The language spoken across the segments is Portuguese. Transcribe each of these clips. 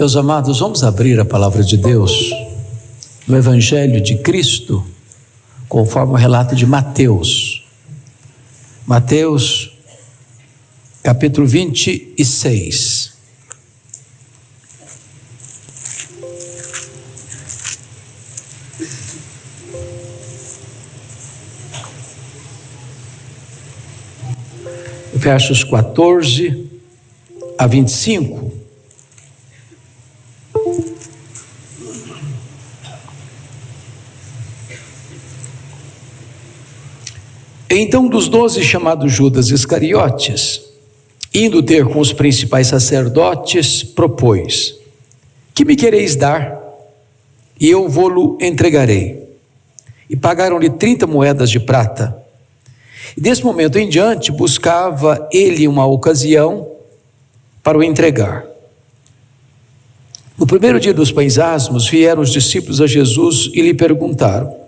Meus amados, vamos abrir a palavra de Deus no Evangelho de Cristo, conforme o relato de Mateus. Mateus, capítulo 26. Versos 14 a 25. Então, dos 12, chamado Judas Iscariotes, indo ter com os principais sacerdotes, propôs: que me quereis dar? E eu vô-lo entregarei. E pagaram-lhe 30 moedas de prata. E desse momento em diante, buscava ele uma ocasião para o entregar. No primeiro dia dos pães asmos, vieram os discípulos a Jesus e lhe perguntaram: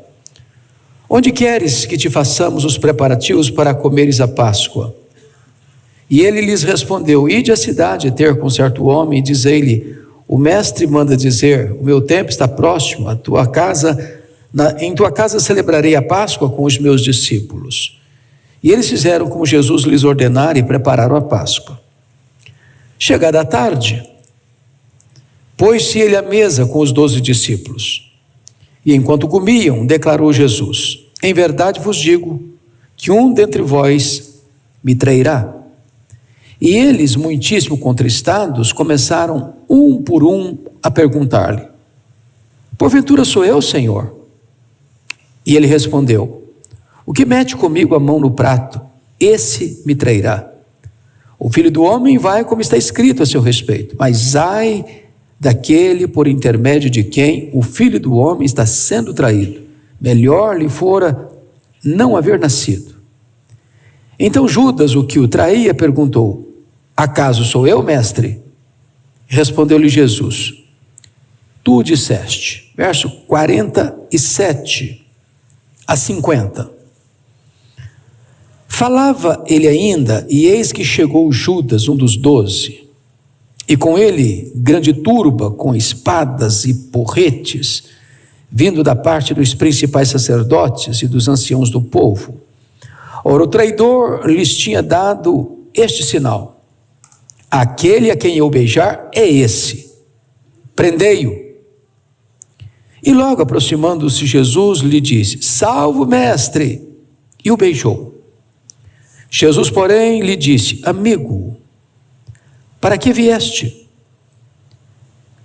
onde queres que te façamos os preparativos para comeres a Páscoa? E ele lhes respondeu: ide à cidade ter com certo homem e dizei-lhe: o mestre manda dizer, o meu tempo está próximo, em tua casa celebrarei a Páscoa com os meus discípulos. E eles fizeram como Jesus lhes ordenara e prepararam a Páscoa. Chegada a tarde, pôs-se ele à mesa com os 12 discípulos. E enquanto comiam, declarou Jesus: em verdade vos digo que um dentre vós me trairá. E eles, muitíssimo contristados, começaram um por um a perguntar-lhe: porventura sou eu, Senhor? E ele respondeu: o que mete comigo a mão no prato, esse me trairá. O Filho do Homem vai como está escrito a seu respeito, mas ai daquele por intermédio de quem o Filho do Homem está sendo traído. Melhor lhe fora não haver nascido. Então Judas, o que o traía, perguntou: acaso sou eu, mestre? Respondeu-lhe Jesus: tu disseste. Verso 47 a 50. Falava ele ainda, e eis que chegou Judas, um dos 12, e com ele grande turba com espadas e porretes, vindo da parte dos principais sacerdotes e dos anciãos do povo. Ora, o traidor lhes tinha dado este sinal: aquele a quem eu beijar é esse, prendei-o. E logo aproximando-se Jesus lhe disse: salve, mestre, e o beijou. Jesus, porém, lhe disse: amigo, para que vieste?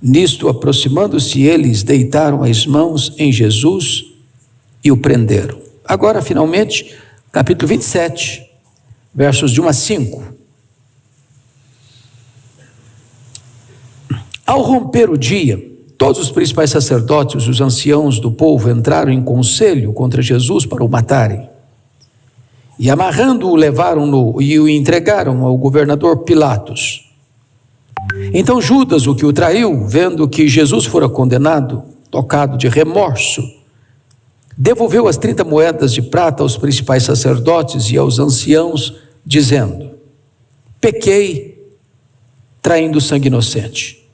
Nisto, aproximando-se eles, deitaram as mãos em Jesus e o prenderam. Agora, finalmente, capítulo 27, versos de 1 a 5. Ao romper o dia, todos os principais sacerdotes e os anciãos do povo entraram em conselho contra Jesus para o matarem. E amarrando-o, levaram-no e o entregaram ao governador Pilatos. Então Judas, o que o traiu, vendo que Jesus fora condenado, tocado de remorso, devolveu as 30 moedas de prata aos principais sacerdotes e aos anciãos, dizendo: pequei, traindo sangue inocente.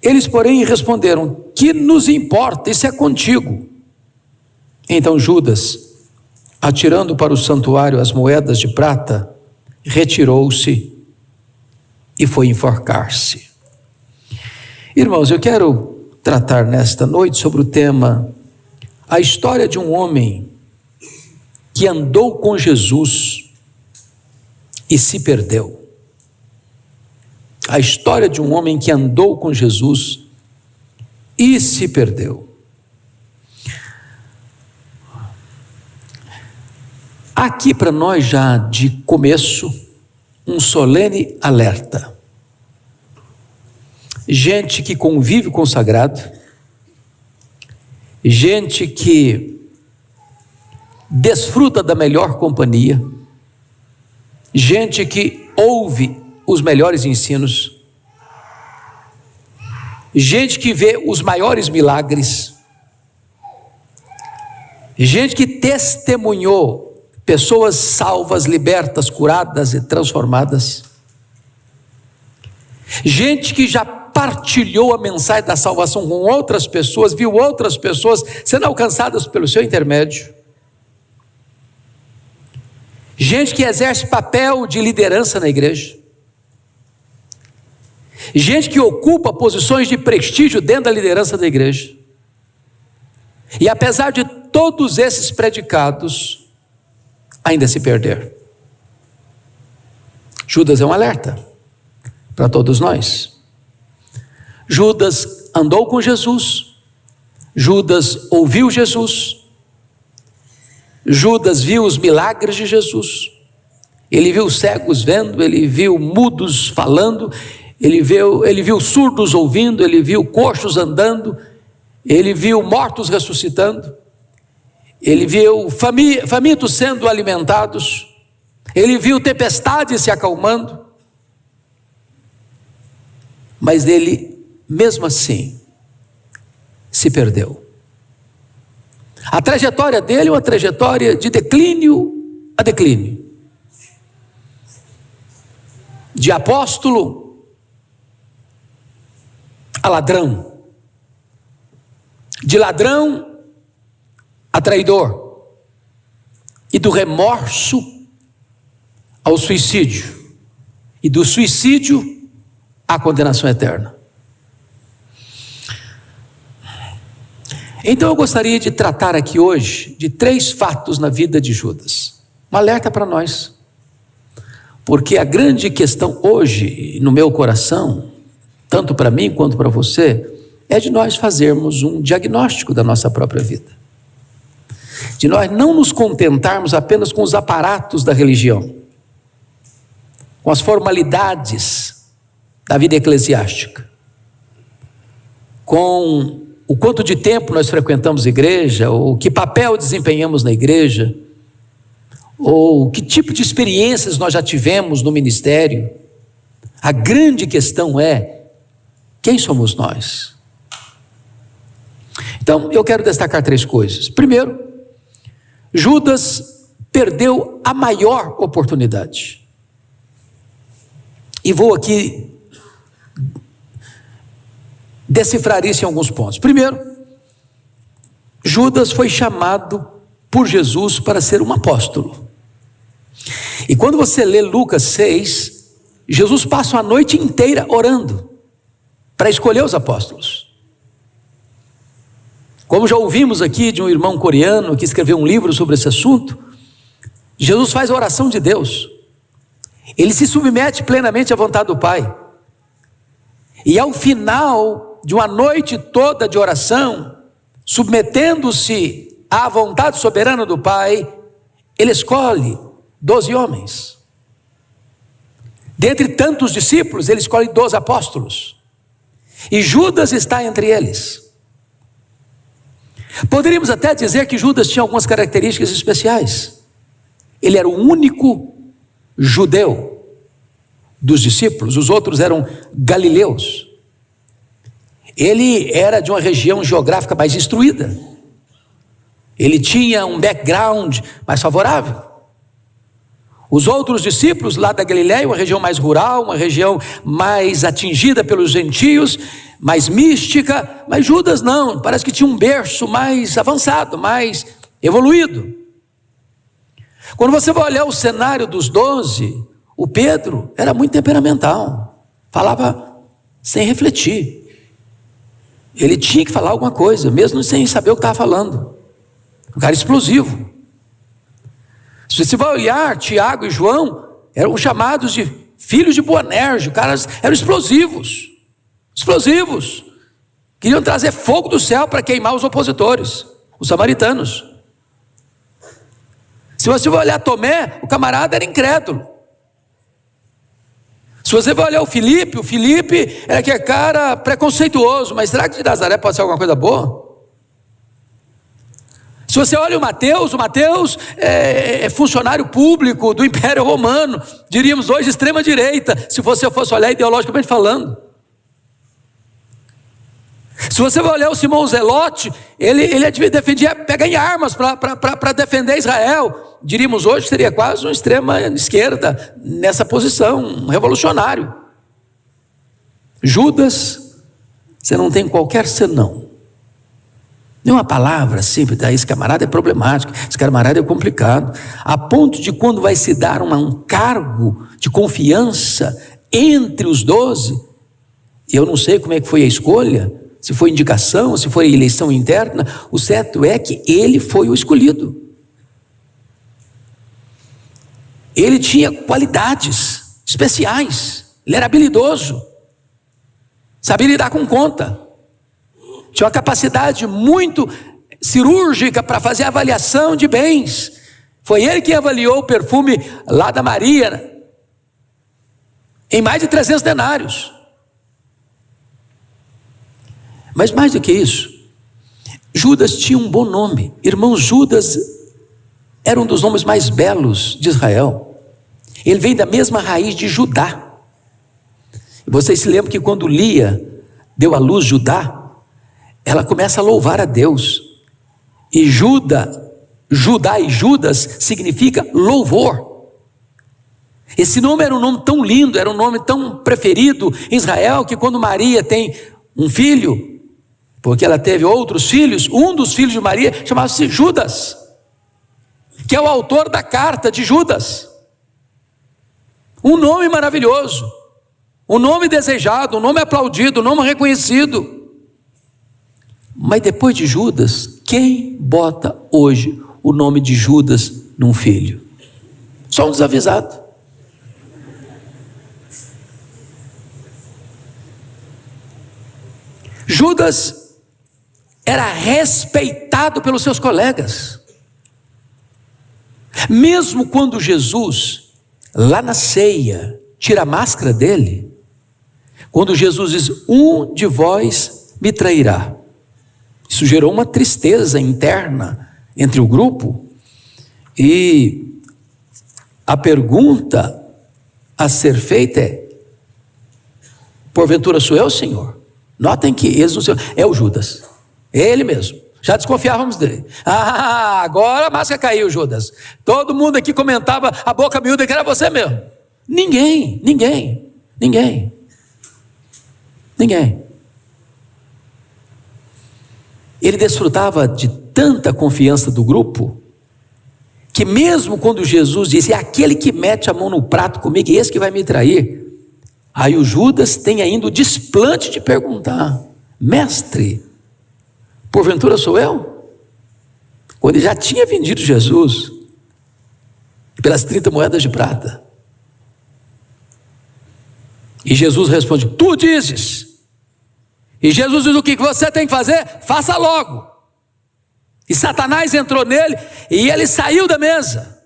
Eles, porém, responderam: que nos importa, isso é contigo. Então Judas, atirando para o santuário as moedas de prata, retirou-se e foi enforcar-se. Irmãos, eu quero tratar nesta noite sobre o tema: a história de um homem que andou com Jesus e se perdeu. A história de um homem que andou com Jesus e se perdeu. Aqui para nós já de começo, um solene alerta. Gente que convive com o sagrado, gente que desfruta da melhor companhia, gente que ouve os melhores ensinos, gente que vê os maiores milagres, gente que testemunhou pessoas salvas, libertas, curadas e transformadas, gente que já compartilhou a mensagem da salvação com outras pessoas, viu outras pessoas sendo alcançadas pelo seu intermédio. Gente que exerce papel de liderança na igreja. Gente que ocupa posições de prestígio dentro da liderança da igreja. E apesar de todos esses predicados, ainda se perder. Judas é um alerta para todos nós. Judas andou com Jesus. Judas ouviu Jesus. Judas viu os milagres de Jesus. Ele viu cegos vendo, ele viu mudos falando, ele viu surdos ouvindo, ele viu coxos andando, ele viu mortos ressuscitando, ele viu famintos sendo alimentados, ele viu tempestades se acalmando, mas ele, mesmo assim, se perdeu. A trajetória dele é uma trajetória de declínio a declínio, de apóstolo a ladrão, de ladrão a traidor, e do remorso ao suicídio, e do suicídio à condenação eterna. Então eu gostaria de tratar aqui hoje de 3 fatos na vida de Judas, um alerta para nós, porque a grande questão hoje no meu coração, tanto para mim quanto para você, é de nós fazermos um diagnóstico da nossa própria vida, de nós não nos contentarmos apenas com os aparatos da religião, com as formalidades da vida eclesiástica, com o quanto de tempo nós frequentamos a igreja, ou que papel desempenhamos na igreja, ou que tipo de experiências nós já tivemos no ministério. A grande questão é: quem somos nós? Então, eu quero destacar 3 coisas. Primeiro, Judas perdeu a maior oportunidade. E vou aqui decifrar isso em alguns pontos. Primeiro, Judas foi chamado por Jesus para ser um apóstolo. E quando você lê Lucas 6, Jesus passa a noite inteira orando para escolher os apóstolos. Como já ouvimos aqui de um irmão coreano que escreveu um livro sobre esse assunto, Jesus faz a oração de Deus. Ele se submete plenamente à vontade do Pai. E ao final de uma noite toda de oração, submetendo-se à vontade soberana do Pai, ele escolhe 12 homens. Dentre tantos discípulos, ele escolhe 12 apóstolos. E Judas está entre eles. Poderíamos até dizer que Judas tinha algumas características especiais. Ele era o único judeu dos discípulos, os outros eram galileus. Ele era de uma região geográfica mais instruída. Ele tinha um background mais favorável. Os outros discípulos lá da Galileia, uma região mais rural, uma região mais atingida pelos gentios, mais mística, mas Judas não, parece que tinha um berço mais avançado, mais evoluído. Quando você vai olhar o cenário dos 12, o Pedro era muito temperamental, falava sem refletir. Ele tinha que falar alguma coisa, mesmo sem saber o que estava falando. Um cara explosivo. Se você vai olhar, Tiago e João eram chamados de filhos de Boanerges, caras eram explosivos. Explosivos. Queriam trazer fogo do céu para queimar os opositores, os samaritanos. Se você vai olhar Tomé, o camarada era incrédulo. Se você vai olhar o Filipe era aquele cara preconceituoso, mas será que de Nazaré pode ser alguma coisa boa? Se você olha o Mateus é funcionário público do Império Romano, diríamos hoje extrema direita, se você fosse olhar ideologicamente falando. Se você vai olhar o Simão Zelote, ele defendia pegar em armas para defender Israel. Diríamos hoje que seria quase uma extrema esquerda nessa posição, um revolucionário. Judas Você não tem qualquer senão. Nenhuma palavra simples, esse camarada é problemático, esse camarada é complicado, a ponto de quando vai se dar um cargo de confiança entre os 12, eu não sei como é que foi a escolha, se foi indicação, se foi eleição interna, o certo é que ele foi o escolhido. Ele tinha qualidades especiais, ele era habilidoso, sabia lidar com conta, tinha uma capacidade muito cirúrgica para fazer avaliação de bens. Foi ele que avaliou o perfume lá da Maria, em mais de 300 denários. Mas mais do que isso, Judas tinha um bom nome. Irmãos, Judas era um dos nomes mais belos de Israel. Ele vem da mesma raiz de Judá. E vocês se lembram que quando Lia deu à luz Judá, ela começa a louvar a Deus. E Judá e Judas significa louvor. Esse nome era um nome tão lindo, era um nome tão preferido em Israel, que quando Maria tem um filho, porque ela teve outros filhos, um dos filhos de Maria chamava-se Judas, que é o autor da carta de Judas. Um nome maravilhoso, um nome desejado, um nome aplaudido, um nome reconhecido. Mas depois de Judas, quem bota hoje o nome de Judas num filho? Só um desavisado. Judas era respeitado pelos seus colegas. Mesmo quando Jesus, lá na ceia, tira a máscara dele, quando Jesus diz: um de vós me trairá. Isso gerou uma tristeza interna entre o grupo, e a pergunta a ser feita é: porventura sou eu, Senhor? Notem que eles não são, é o Judas, é ele mesmo. Já desconfiávamos dele. Agora a máscara caiu, Judas. Todo mundo aqui comentava a boca miúda que era você mesmo. Ninguém. Ele desfrutava de tanta confiança do grupo, que mesmo quando Jesus disse: é aquele que mete a mão no prato comigo, é esse que vai me trair. Aí o Judas tem ainda o desplante de perguntar: mestre, porventura sou eu? Quando ele já tinha vendido Jesus pelas 30 moedas de prata. E Jesus responde: tu dizes. E Jesus diz: o que você tem que fazer? Faça logo. E Satanás entrou nele e ele saiu da mesa.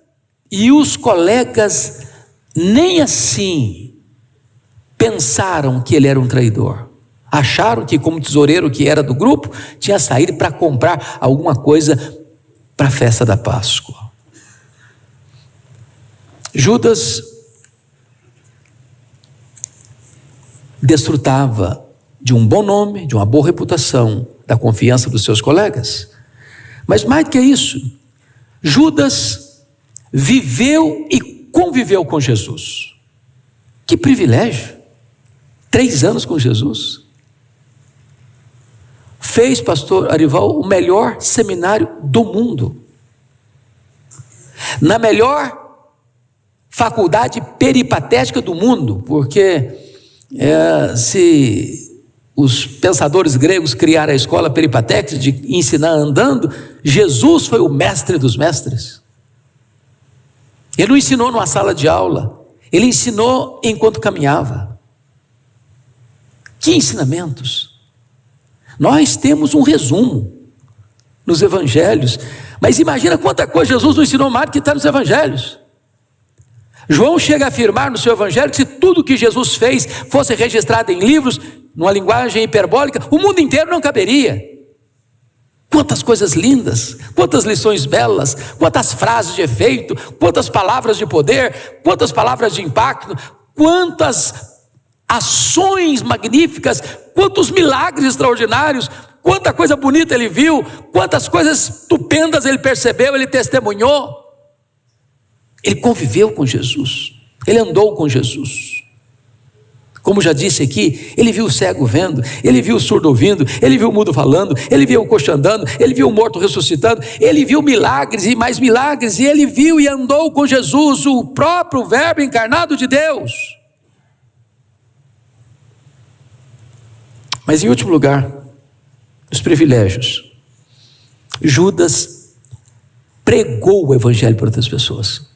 E os colegas nem assim pensaram que ele era um traidor. Acharam que, como tesoureiro que era do grupo, tinha saído para comprar alguma coisa para a festa da Páscoa. Judas desfrutava de um bom nome, de uma boa reputação, da confiança dos seus colegas. Mas mais do que isso, Judas viveu e conviveu com Jesus. Que privilégio! 3 anos com Jesus. Fez, pastor Arival, o melhor seminário do mundo. Na melhor faculdade peripatética do mundo, porque se os pensadores gregos criaram a escola peripatética de ensinar andando, Jesus foi o mestre dos mestres. Ele não ensinou numa sala de aula, ele ensinou enquanto caminhava. Que ensinamentos! Nós temos um resumo nos evangelhos, mas imagina quanta coisa Jesus não ensinou mais do que está nos evangelhos. João chega a afirmar no seu evangelho que se tudo que Jesus fez fosse registrado em livros, numa linguagem hiperbólica, o mundo inteiro não caberia. Quantas coisas lindas, quantas lições belas, quantas frases de efeito, quantas palavras de poder, quantas palavras de impacto, quantas ações magníficas, quantos milagres extraordinários, quanta coisa bonita ele viu, quantas coisas estupendas ele percebeu, ele testemunhou. Ele conviveu com Jesus, ele andou com Jesus. Como já disse aqui, ele viu o cego vendo, ele viu o surdo ouvindo, ele viu o mudo falando, ele viu o coxo andando, ele viu o morto ressuscitando, ele viu milagres e mais milagres, e ele viu e andou com Jesus, o próprio Verbo encarnado de Deus. Mas em último lugar, os privilégios. Judas pregou o evangelho para outras pessoas.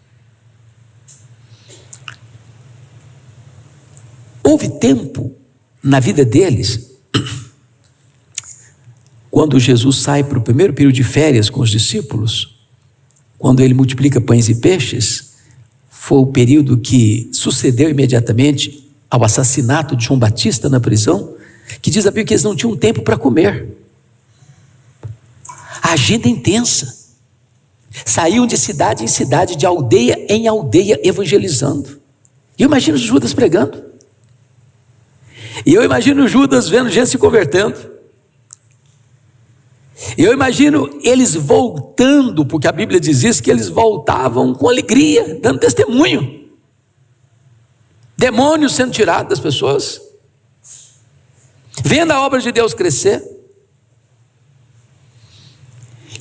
Houve tempo na vida deles, quando Jesus sai para o primeiro período de férias com os discípulos, quando ele multiplica pães e peixes, foi o período que sucedeu imediatamente ao assassinato de João Batista na prisão, que diz a Bíblia que eles não tinham tempo para comer. A agenda é intensa. Saíam de cidade em cidade, de aldeia em aldeia, evangelizando. E eu imagino os Judas pregando. E eu imagino Judas vendo gente se convertendo. E eu imagino eles voltando, porque a Bíblia diz isso, que eles voltavam com alegria, dando testemunho. Demônios sendo tirados das pessoas. Vendo a obra de Deus crescer.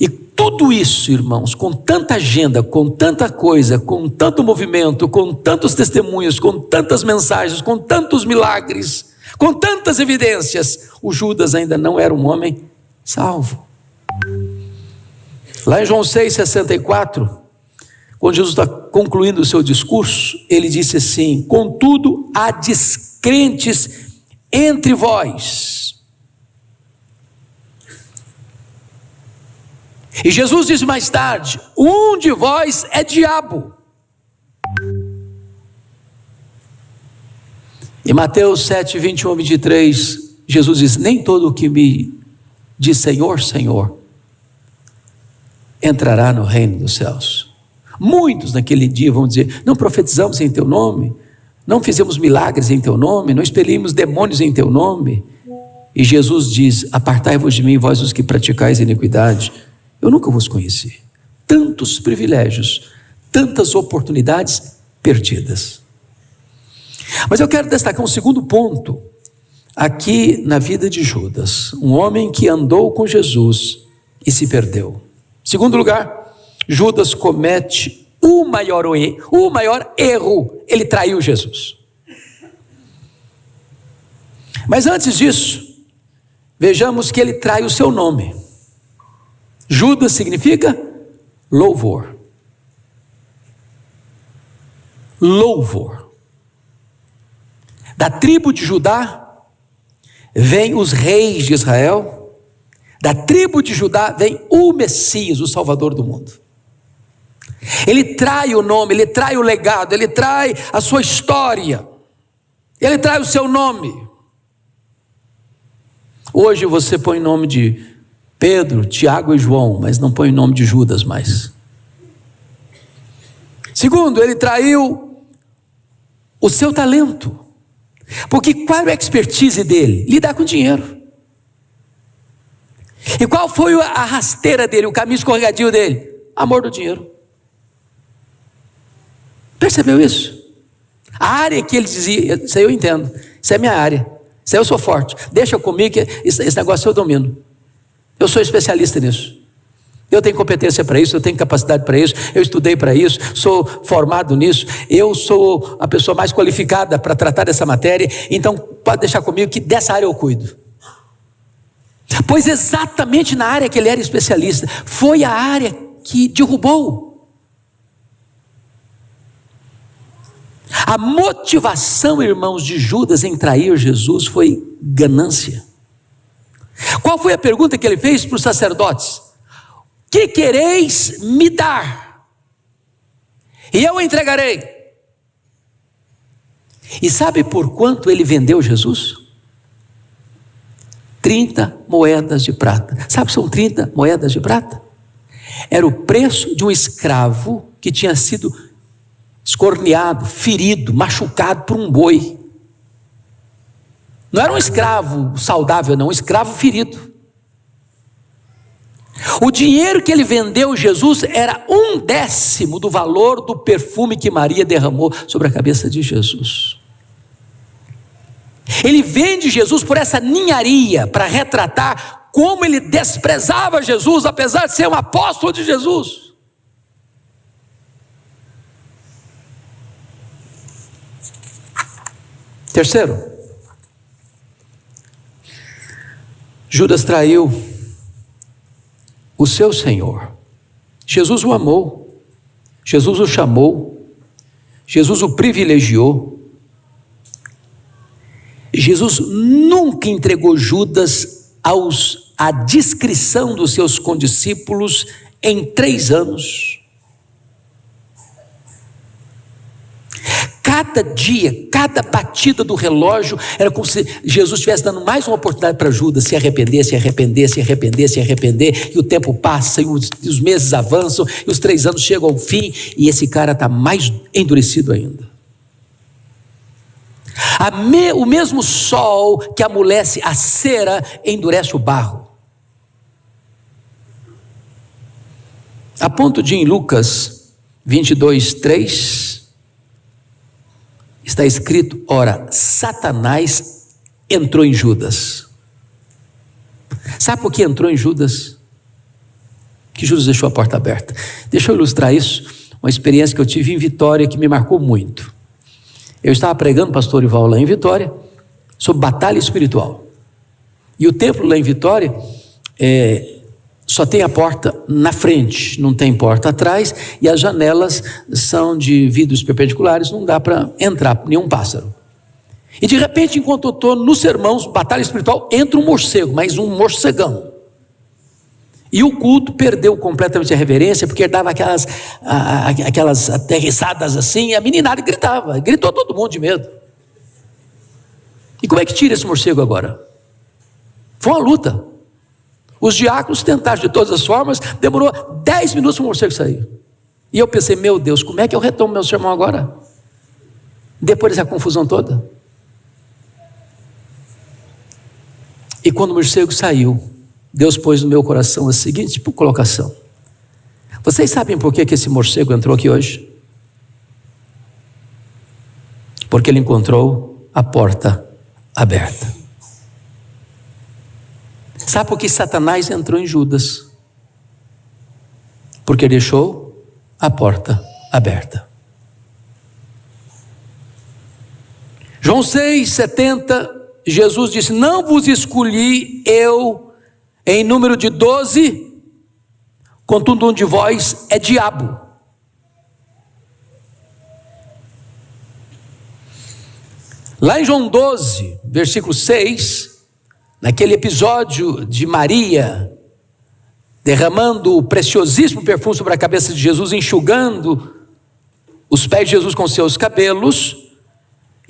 E tudo isso, irmãos, com tanta agenda, com tanta coisa, com tanto movimento, com tantos testemunhos, com tantas mensagens, com tantos milagres, com tantas evidências, o Judas ainda não era um homem salvo. Lá em João 6,64, quando Jesus está concluindo o seu discurso, ele disse assim: contudo, há descrentes entre vós. E Jesus diz mais tarde: um de vós é diabo. Em Mateus 7, 21 a 23, Jesus diz: nem todo o que me diz Senhor, Senhor, entrará no reino dos céus. Muitos naquele dia vão dizer: não profetizamos em teu nome, não fizemos milagres em teu nome, não expelimos demônios em teu nome. E Jesus diz: apartai-vos de mim, vós os que praticais iniquidade, eu nunca vos conheci. Tantos privilégios, tantas oportunidades perdidas. Mas eu quero destacar um segundo ponto aqui na vida de Judas, um homem que andou com Jesus e se perdeu. Segundo lugar, Judas comete o maior erro, ele traiu Jesus. Mas antes disso, vejamos que ele trai o seu nome. Judas significa louvor. Louvor. Da tribo de Judá vem os reis de Israel. Da tribo de Judá vem o Messias, o Salvador do mundo. Ele trai o nome, ele trai o legado, ele trai a sua história, ele trai o seu nome. Hoje você põe o nome de Pedro, Tiago e João, mas não põe o nome de Judas mais. Segundo, ele traiu o seu talento. Porque qual é a expertise dele? Lidar com dinheiro. E qual foi a rasteira dele, o caminho escorregadio dele? Amor do dinheiro. Percebeu isso? A área que ele dizia: isso aí eu entendo, isso é minha área, isso aí eu sou forte, deixa comigo que esse negócio eu domino, eu sou especialista nisso, eu tenho competência para isso, eu tenho capacidade para isso, eu estudei para isso, sou formado nisso, eu sou a pessoa mais qualificada para tratar dessa matéria, então pode deixar comigo que dessa área eu cuido. Pois exatamente na área que ele era especialista, foi a área que derrubou. A motivação, irmãos, de Judas em trair Jesus foi ganância. Qual foi a pergunta que ele fez para os sacerdotes? Que quereis me dar? E eu entregarei. E sabe por quanto ele vendeu Jesus? 30 moedas de prata. Sabe o que são 30 moedas de prata? Era o preço de um escravo que tinha sido escorneado, ferido, machucado por um boi. Não era um escravo saudável, não, um escravo ferido. O dinheiro que ele vendeu Jesus era 1/10 do valor do perfume que Maria derramou sobre a cabeça de Jesus. Ele vende Jesus por essa ninharia, para retratar como ele desprezava Jesus, apesar de ser um apóstolo de Jesus. Terceiro, Judas traiu o seu Senhor. Jesus o amou, Jesus o chamou, Jesus o privilegiou. Jesus nunca entregou Judas à discrição dos seus condiscípulos em 3 anos. Cada dia, cada batida do relógio, era como se Jesus estivesse dando mais uma oportunidade para Judas se arrepender, se arrepender, se arrepender, se arrepender, e o tempo passa, e os meses avançam, e os 3 anos chegam ao fim, e esse cara está mais endurecido ainda. O mesmo sol que amolece a cera, endurece o barro. A ponto de, em Lucas 22:3, está escrito: ora, Satanás entrou em Judas. Sabe por que entrou em Judas? Que Judas deixou a porta aberta. Deixa eu ilustrar isso, uma experiência que eu tive em Vitória, que me marcou muito. Eu estava pregando, pastor Ival, lá em Vitória, sobre batalha espiritual. E o templo lá em Vitória só tem a porta na frente, não tem porta atrás, e as janelas são de vidros perpendiculares, não dá para entrar nenhum pássaro. E de repente, enquanto eu estou no sermão, batalha espiritual, entra um morcego, mas um morcegão. E o culto perdeu completamente a reverência, porque dava aquelas aterrissadas assim, e a meninada gritava, gritou todo mundo de medo. E como é que tira esse morcego agora? Foi uma luta. Os diáconos tentaram de todas as formas, demorou 10 minutos para o morcego sair. E eu pensei, meu Deus, como é que eu retomo meu sermão agora? Depois dessa confusão toda. E quando o morcego saiu, Deus pôs no meu coração a seguinte colocação: vocês sabem por que esse morcego entrou aqui hoje? Porque ele encontrou a porta aberta. Sabe por que Satanás entrou em Judas? Porque deixou a porta aberta. João 6:70, Jesus disse: não vos escolhi eu em número de 12, contudo um de vós é diabo. Lá em João 12, versículo 6, naquele episódio de Maria derramando o preciosíssimo perfume sobre a cabeça de Jesus, enxugando os pés de Jesus com seus cabelos,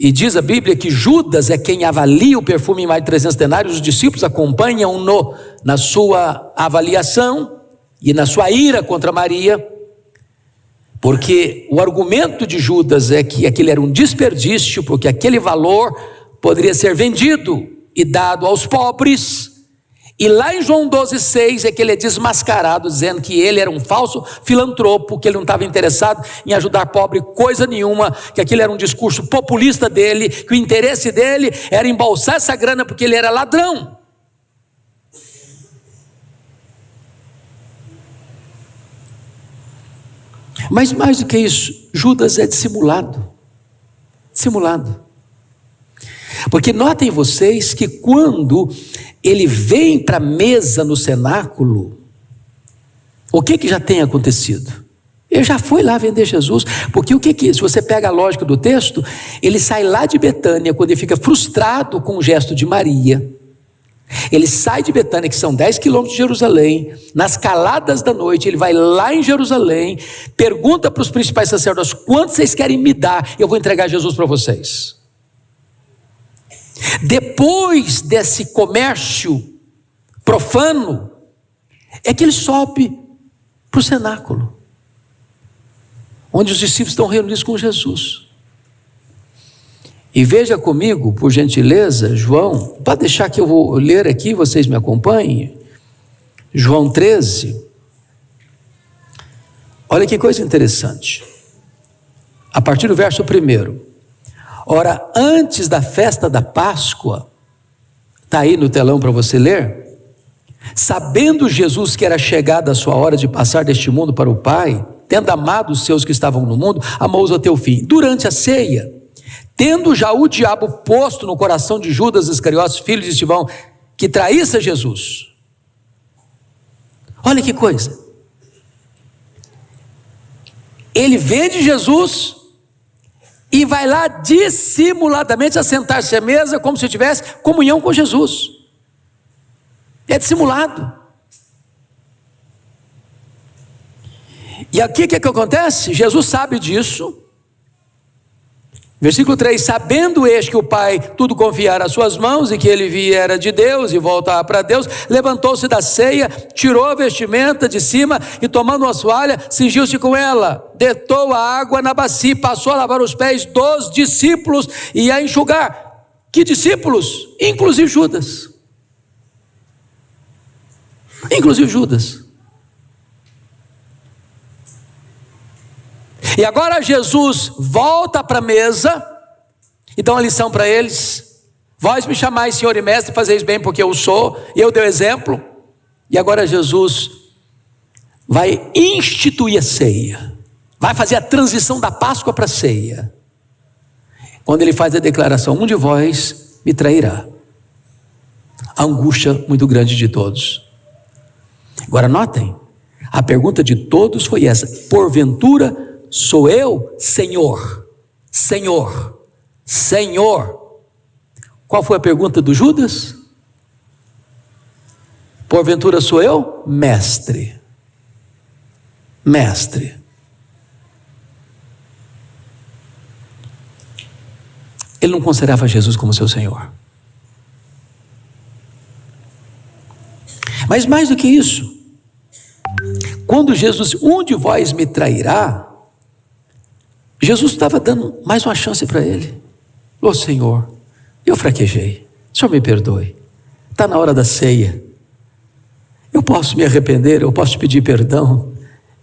e diz a Bíblia que Judas é quem avalia o perfume em mais de 300 denários, os discípulos acompanham-no na sua avaliação e na sua ira contra Maria, porque o argumento de Judas é que aquele era um desperdício, porque aquele valor poderia ser vendido e dado aos pobres. E lá em João 12:6 é que ele é desmascarado, dizendo que ele era um falso filantropo, que ele não estava interessado em ajudar pobre coisa nenhuma, que aquele era um discurso populista dele, que o interesse dele era embolsar essa grana porque ele era ladrão. Mas mais do que isso, Judas é dissimulado. Dissimulado. Porque notem vocês que quando ele vem para a mesa no cenáculo, o que já tem acontecido? Ele já foi lá vender Jesus, porque se você pega a lógica do texto, ele sai lá de Betânia, quando ele fica frustrado com o gesto de Maria. Ele sai de Betânia, que são 10 quilômetros de Jerusalém, nas caladas da noite, ele vai lá em Jerusalém, pergunta para os principais sacerdotes: quanto vocês querem me dar? Eu vou entregar Jesus para vocês. Depois desse comércio profano, é que ele sobe para o cenáculo, onde os discípulos estão reunidos com Jesus. E veja comigo, por gentileza, João, pode deixar que eu vou ler aqui, vocês me acompanhem. João 13. Olha que coisa interessante. A partir do verso 1. Ora, antes da festa da Páscoa, está aí no telão para você ler, sabendo Jesus que era chegada a sua hora de passar deste mundo para o Pai, tendo amado os seus que estavam no mundo, amou-os até o fim. Durante a ceia, tendo já o diabo posto no coração de Judas Iscariotes, filho de Simão, que traísse a Jesus. Olha que coisa. Ele vende Jesus e vai lá dissimuladamente assentar-se à mesa como se tivesse comunhão com Jesus. É dissimulado. E aqui o que acontece? Jesus sabe disso. Versículo 3, sabendo este que o Pai tudo confiara às suas mãos e que ele viera de Deus e voltava para Deus, levantou-se da ceia, tirou a vestimenta de cima e tomando uma toalha, cingiu-se com ela, deitou a água na bacia, passou a lavar os pés dos discípulos e a enxugar. Que discípulos? Inclusive Judas. Inclusive Judas. E agora Jesus volta para a mesa e dá uma lição para eles. Vós me chamais Senhor e Mestre, fazeis bem porque eu sou, e eu dei o exemplo. E agora Jesus vai instituir a ceia, vai fazer a transição da Páscoa para a ceia. Quando ele faz a declaração, um de vós me trairá. A angústia muito grande de todos. Agora notem, a pergunta de todos foi essa: porventura sou eu, Senhor? Senhor, Senhor. Qual foi a pergunta do Judas? Porventura sou eu, Mestre? Mestre. Ele não considerava Jesus como seu Senhor. Mas mais do que isso, quando Jesus, um de vós me trairá, Jesus estava dando mais uma chance para ele. Ô Senhor, eu fraquejei, o Senhor me perdoe, está na hora da ceia, eu posso me arrepender, eu posso te pedir perdão,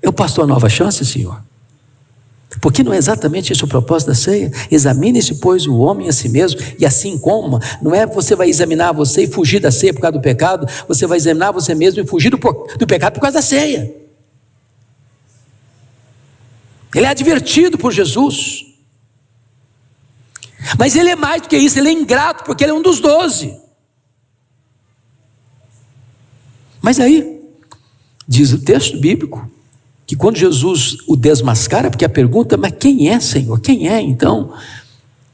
eu posso ter uma nova chance, Senhor? Porque não é exatamente esse o propósito da ceia? Examine-se, pois, o homem a si mesmo, e assim coma. Não é você vai examinar você e fugir da ceia por causa do pecado, você vai examinar você mesmo e fugir do pecado por causa da ceia. Ele é advertido por Jesus. Mas ele é mais do que isso, ele é ingrato, porque ele é um dos 12. Mas aí, diz o texto bíblico, que quando Jesus o desmascara, porque a pergunta, mas quem é, Senhor? Quem é então?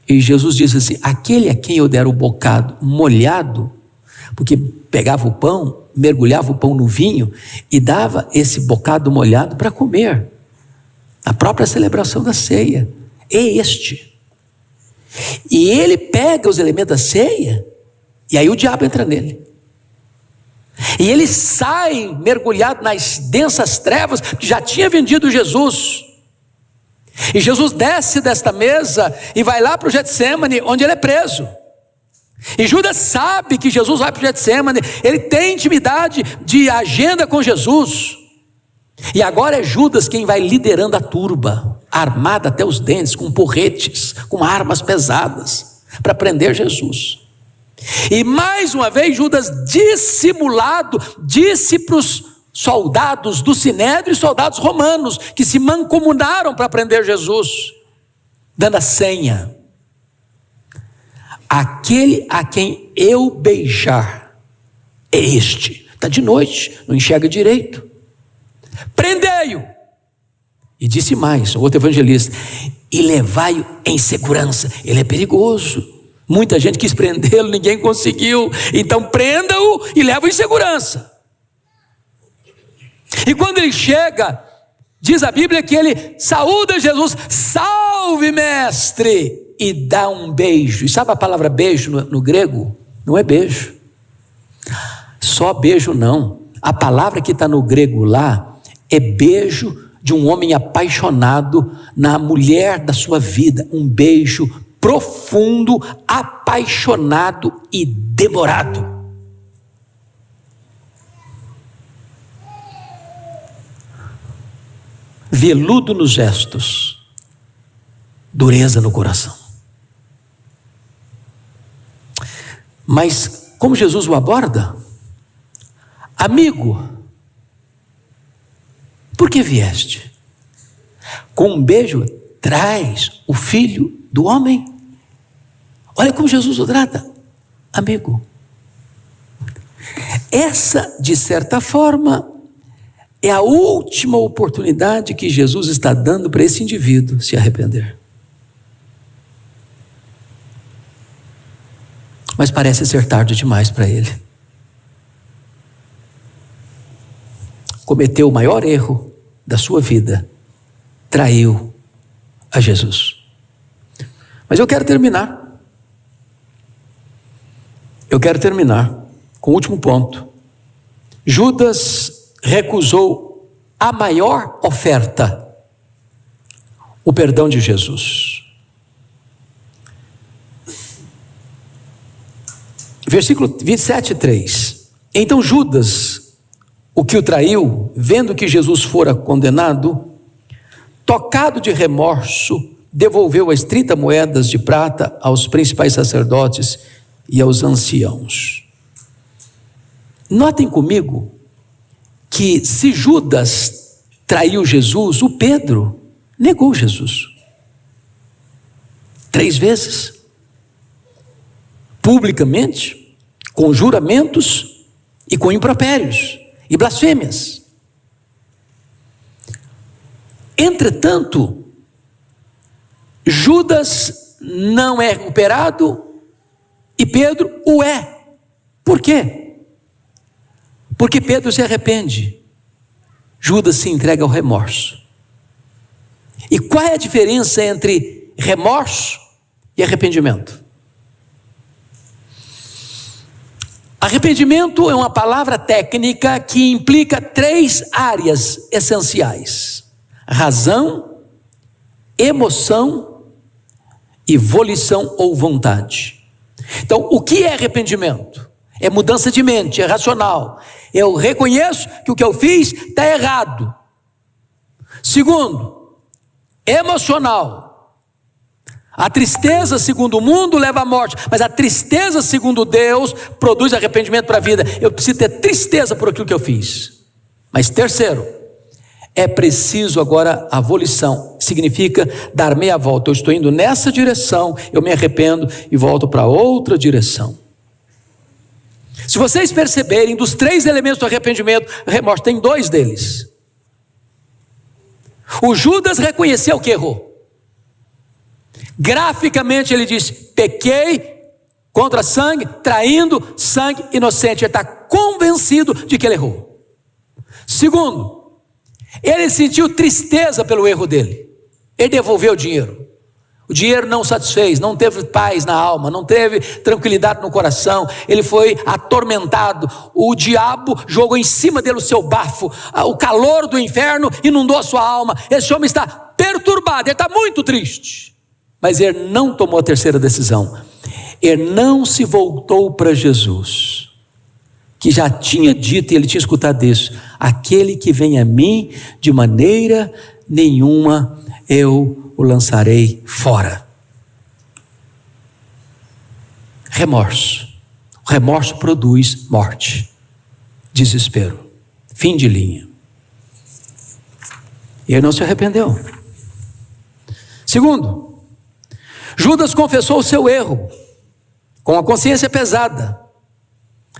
E Jesus diz assim: aquele a quem eu der o bocado molhado, porque pegava o pão, mergulhava o pão no vinho e dava esse bocado molhado para comer. A própria celebração da ceia é este. E ele pega os elementos da ceia, e aí o diabo entra nele. E ele sai mergulhado nas densas trevas, que já tinha vendido Jesus. E Jesus desce desta mesa e vai lá para o Getsemane, onde ele é preso. E Judas sabe que Jesus vai para o Getsemane, ele tem intimidade de agenda com Jesus. E agora é Judas quem vai liderando a turba, armada até os dentes, com porretes, com armas pesadas, para prender Jesus. E mais uma vez Judas, dissimulado, disse para os soldados do Sinédrio e soldados romanos, que se mancomunaram para prender Jesus, dando a senha: aquele a quem eu beijar é este. Está de noite, não enxerga direito, prendei-o. E disse mais, o outro evangelista: e levai-o em segurança, ele é perigoso. Muita gente quis prendê-lo, ninguém conseguiu, então prenda-o e leva-o em segurança. E quando ele chega, diz a Bíblia que ele saúda Jesus: salve mestre, e dá um beijo. E sabe a palavra beijo no grego? Não é beijo, só beijo não. A palavra que está no grego lá é beijo de um homem apaixonado na mulher da sua vida, um beijo profundo, apaixonado e demorado. Veludo nos gestos, dureza no coração. Mas como Jesus o aborda? Amigo, por que vieste? Com um beijo, traz o filho do homem. Olha como Jesus o trata, amigo. Essa, de certa forma, é a última oportunidade que Jesus está dando para esse indivíduo se arrepender. Mas parece ser tarde demais para ele. Cometeu o maior erro da sua vida, traiu a Jesus. Mas eu quero terminar com o último ponto. Judas recusou a maior oferta, o perdão de Jesus. Versículo 27:3. Então Judas, o que o traiu, vendo que Jesus fora condenado, tocado de remorso, devolveu as 30 moedas de prata aos principais sacerdotes e aos anciãos. Notem comigo que se Judas traiu Jesus, o Pedro negou Jesus 3 vezes, publicamente, com juramentos e com impropérios e blasfêmias. Entretanto, Judas não é recuperado e Pedro o é. Por quê? Porque Pedro se arrepende, Judas se entrega ao remorso. E qual é a diferença entre remorso e arrependimento? Arrependimento é uma palavra técnica que implica 3 áreas essenciais: razão, emoção e volição ou vontade. Então, o que é arrependimento? É mudança de mente, é racional. Eu reconheço que o que eu fiz está errado. Segundo, emocional. A tristeza, segundo o mundo, leva à morte, mas a tristeza, segundo Deus, produz arrependimento para a vida. Eu preciso ter tristeza por aquilo que eu fiz. Mas terceiro, é preciso agora a volição. Significa dar meia volta. Eu estou indo nessa direção, eu me arrependo e volto para outra direção. Se vocês perceberem, dos 3 elementos do arrependimento, remorso, tem 2 deles. O Judas reconheceu que errou. Graficamente ele disse: pequei contra sangue, traindo sangue inocente. Ele está convencido de que ele errou. Segundo, ele sentiu tristeza pelo erro dele. Ele devolveu o dinheiro. O dinheiro não satisfez, não teve paz na alma, não teve tranquilidade no coração. Ele foi atormentado. O diabo jogou em cima dele o seu bafo. O calor do inferno inundou a sua alma. Esse homem está perturbado, ele está muito triste. Mas ele não tomou a terceira decisão. Ele não se voltou para Jesus, que já tinha dito, e ele tinha escutado isso: aquele que vem a mim, de maneira nenhuma eu o lançarei fora. Remorso. O remorso produz morte, desespero, fim de linha. E ele não se arrependeu. Segundo, Judas confessou o seu erro, com a consciência pesada,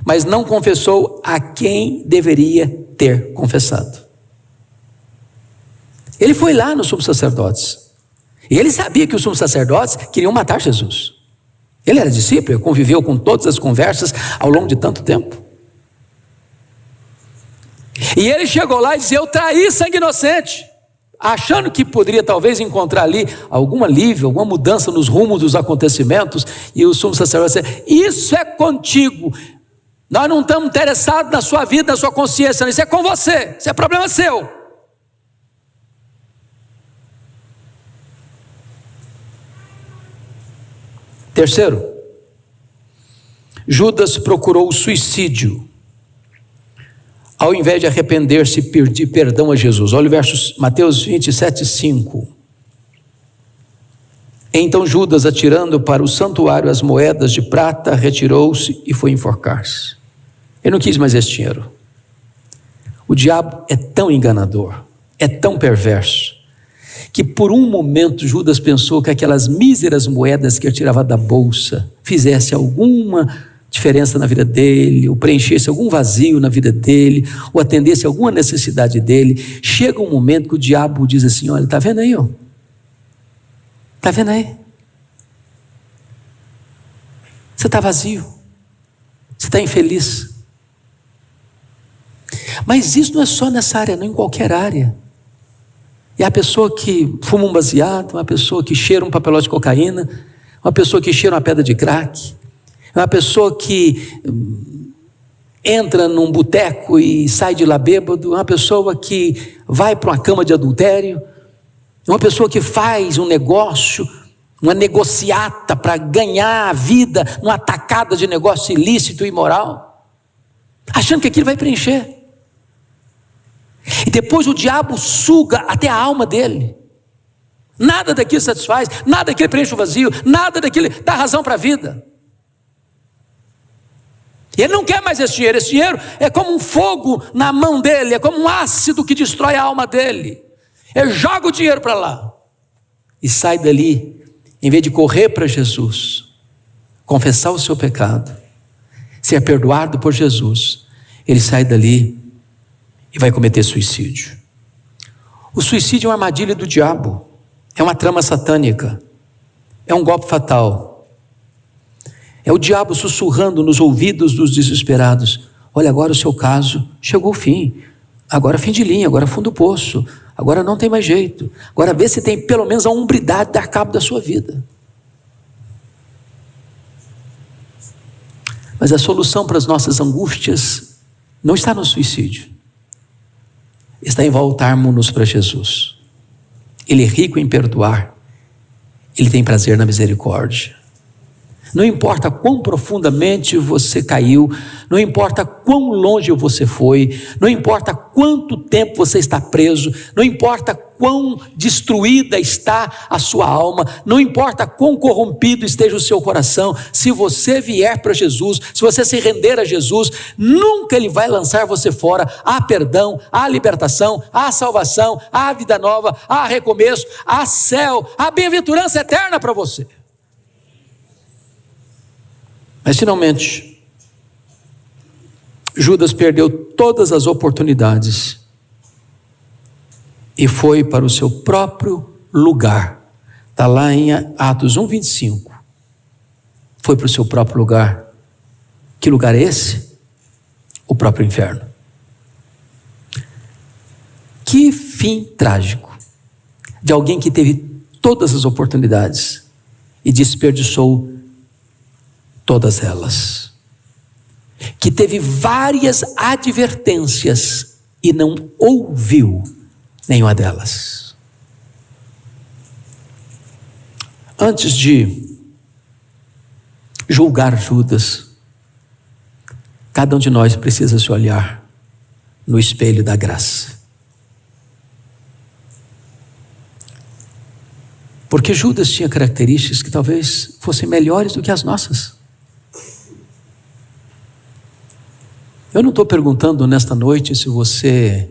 mas não confessou a quem deveria ter confessado. Ele foi lá nos sumos sacerdotes, e ele sabia que os sumos sacerdotes queriam matar Jesus. Ele era discípulo, conviveu com todas as conversas ao longo de tanto tempo. E ele chegou lá e disse: eu traí sangue inocente, achando que poderia talvez encontrar ali algum alívio, alguma mudança nos rumos dos acontecimentos. E o sumo sacerdote disse: isso é contigo, nós não estamos interessados na sua vida, na sua consciência, isso é com você, isso é problema seu. Terceiro, Judas procurou o suicídio, ao invés de arrepender-se e pedir perdão a Jesus. Olha o verso Mateus 27:5. Então Judas, atirando para o santuário as moedas de prata, retirou-se e foi enforcar-se. Ele não quis mais esse dinheiro. O diabo é tão enganador, é tão perverso, que por um momento Judas pensou que aquelas míseras moedas que ele tirava da bolsa fizesse alguma diferença na vida dele, ou preenchesse algum vazio na vida dele, ou atendesse alguma necessidade dele. Chega um momento que o diabo diz assim: olha, está vendo aí? Está vendo aí? Você está vazio, você está infeliz. Mas isso não é só nessa área, não, em qualquer área. É a pessoa que fuma um baseado, uma pessoa que cheira um papelote de cocaína, uma pessoa que cheira uma pedra de crack, uma pessoa que entra num boteco e sai de lá bêbado, uma pessoa que vai para uma cama de adultério, uma pessoa que faz um negócio, uma negociata para ganhar a vida, uma tacada de negócio ilícito e imoral, achando que aquilo vai preencher. E depois o diabo suga até a alma dele. Nada daquilo satisfaz, nada daquilo preenche o vazio, nada daquilo dá razão para a vida. E ele não quer mais esse dinheiro. Esse dinheiro é como um fogo na mão dele, é como um ácido que destrói a alma dele. Ele joga o dinheiro para lá e sai dali, em vez de correr para Jesus, confessar o seu pecado, ser perdoado por Jesus, ele sai dali e vai cometer suicídio. O suicídio é uma armadilha do diabo, é uma trama satânica, é um golpe fatal. É o diabo sussurrando nos ouvidos dos desesperados: olha, agora o seu caso chegou ao fim, agora fim de linha, agora fundo do poço, agora não tem mais jeito, agora vê se tem pelo menos a hombridade de dar cabo da sua vida. Mas a solução para as nossas angústias não está no suicídio, está em voltarmos-nos para Jesus. Ele é rico em perdoar, Ele tem prazer na misericórdia. Não importa quão profundamente você caiu, não importa quão longe você foi, não importa quanto tempo você está preso, não importa quão destruída está a sua alma, não importa quão corrompido esteja o seu coração, se você vier para Jesus, se você se render a Jesus, nunca Ele vai lançar você fora. Há perdão, há libertação, há salvação, há vida nova, há recomeço, há céu, há bem-aventurança eterna para você. Mas finalmente, Judas perdeu todas as oportunidades e foi para o seu próprio lugar. Está lá em Atos 1:25. Foi para o seu próprio lugar. Que lugar é esse? O próprio inferno. Que fim trágico de alguém que teve todas as oportunidades e desperdiçou todas elas, que teve várias advertências e não ouviu nenhuma delas. Antes de julgar Judas, cada um de nós precisa se olhar no espelho da graça. Porque Judas tinha características que talvez fossem melhores do que as nossas. Eu não estou perguntando nesta noite se você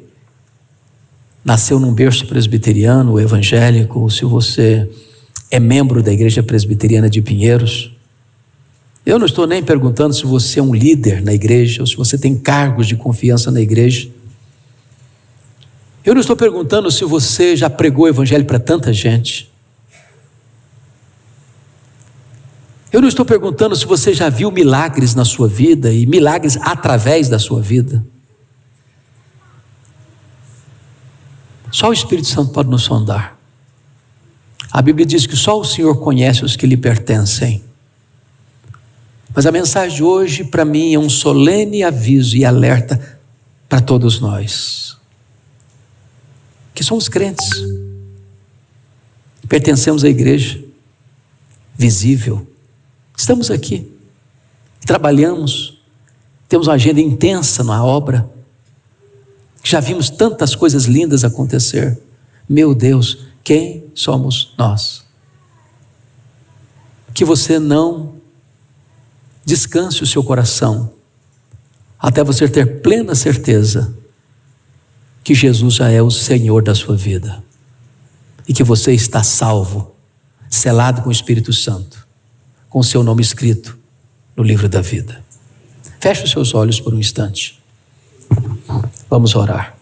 nasceu num berço presbiteriano ou evangélico, ou se você é membro da igreja presbiteriana de Pinheiros. Eu não estou nem perguntando se você é um líder na igreja, ou se você tem cargos de confiança na igreja. Eu não estou perguntando se você já pregou o evangelho para tanta gente. Eu não estou perguntando se você já viu milagres na sua vida e milagres através da sua vida. Só o Espírito Santo pode nos sondar. A Bíblia diz que só o Senhor conhece os que lhe pertencem. Mas a mensagem de hoje, para mim, é um solene aviso e alerta para todos nós, que somos crentes, pertencemos à igreja visível, estamos aqui, trabalhamos, temos uma agenda intensa na obra, já vimos tantas coisas lindas acontecer. Meu Deus, quem somos nós? que você não descanse o seu coração, até você ter plena certeza que Jesus já é o Senhor da sua vida, e que você está salvo, selado com o Espírito Santo, com o seu nome escrito no livro da vida. Feche os seus olhos por um instante. Vamos orar.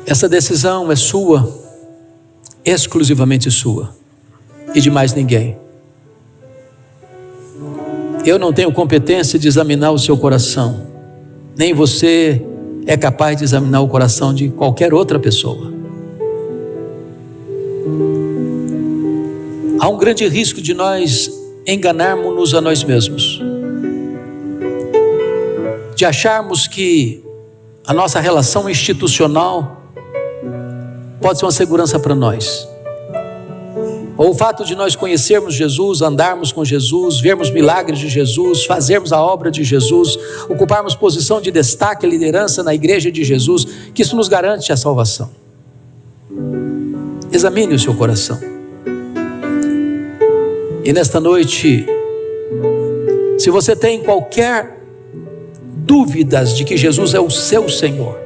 Essa decisão é sua, exclusivamente sua, e de mais ninguém. Eu não tenho competência de examinar o seu coração, nem você é capaz de examinar o coração de qualquer outra pessoa. Há um grande risco de nós enganarmos-nos a nós mesmos, de acharmos que a nossa relação institucional pode ser uma segurança para nós, ou o fato de nós conhecermos Jesus, andarmos com Jesus, vermos milagres de Jesus, fazermos a obra de Jesus, ocuparmos posição de destaque e liderança na igreja de Jesus, que isso nos garante a salvação. Examine o seu coração. E nesta noite, se você tem qualquer dúvidas de que Jesus é o seu Senhor,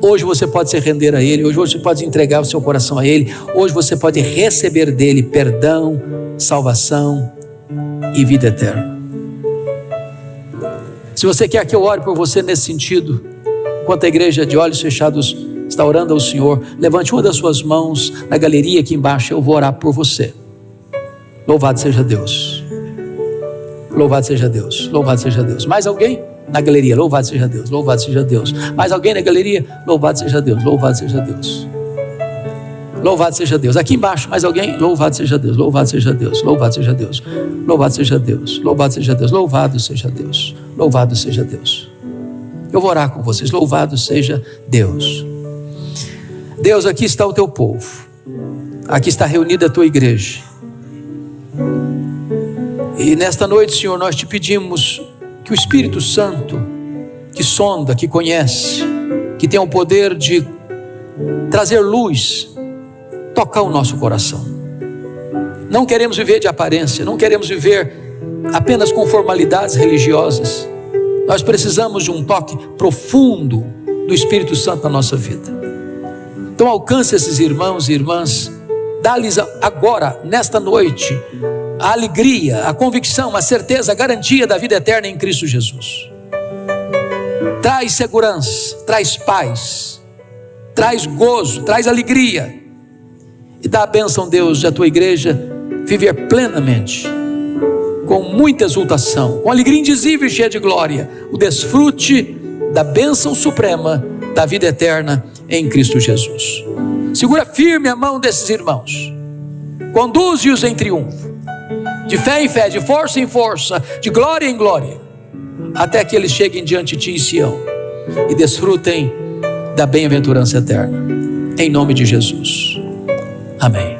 hoje você pode se render a Ele, hoje você pode entregar o seu coração a Ele, hoje você pode receber dEle perdão, salvação e vida eterna. Se você quer que eu ore por você nesse sentido, enquanto a igreja de olhos fechados está orando ao Senhor, levante uma das suas mãos na galeria aqui embaixo, eu vou orar por você. Louvado seja Deus. Louvado seja Deus. Louvado seja Deus. Mais alguém? Na galeria, louvado seja Deus, louvado seja Deus. Mais alguém na galeria? Louvado seja Deus, louvado seja Deus. Louvado seja Deus. Aqui embaixo, mais alguém? Louvado seja Deus, louvado seja Deus, louvado seja Deus. Louvado seja Deus, louvado seja Deus, louvado seja Deus, louvado seja Deus. Eu vou orar com vocês, louvado seja Deus. Deus, aqui está o teu povo, aqui está reunida a tua igreja. E nesta noite, Senhor, nós te pedimos que o Espírito Santo, que sonda, que conhece, que tem o poder de trazer luz, tocar o nosso coração. Não queremos viver de aparência, não queremos viver apenas com formalidades religiosas. Nós precisamos de um toque profundo do Espírito Santo na nossa vida. Então alcance esses irmãos e irmãs, dá-lhes agora, nesta noite, a alegria, a convicção, a certeza, a garantia da vida eterna em Cristo Jesus. Traz segurança, traz paz, traz gozo, traz alegria. E dá a bênção, Deus, de a tua igreja viver plenamente, com muita exultação, com alegria indizível e cheia de glória, o desfrute da bênção suprema da vida eterna em Cristo Jesus. Segura firme a mão desses irmãos, conduze-os em triunfo, de fé em fé, de força em força, de glória em glória, até que eles cheguem diante de ti em Sião e desfrutem da bem-aventurança eterna, em nome de Jesus, amém.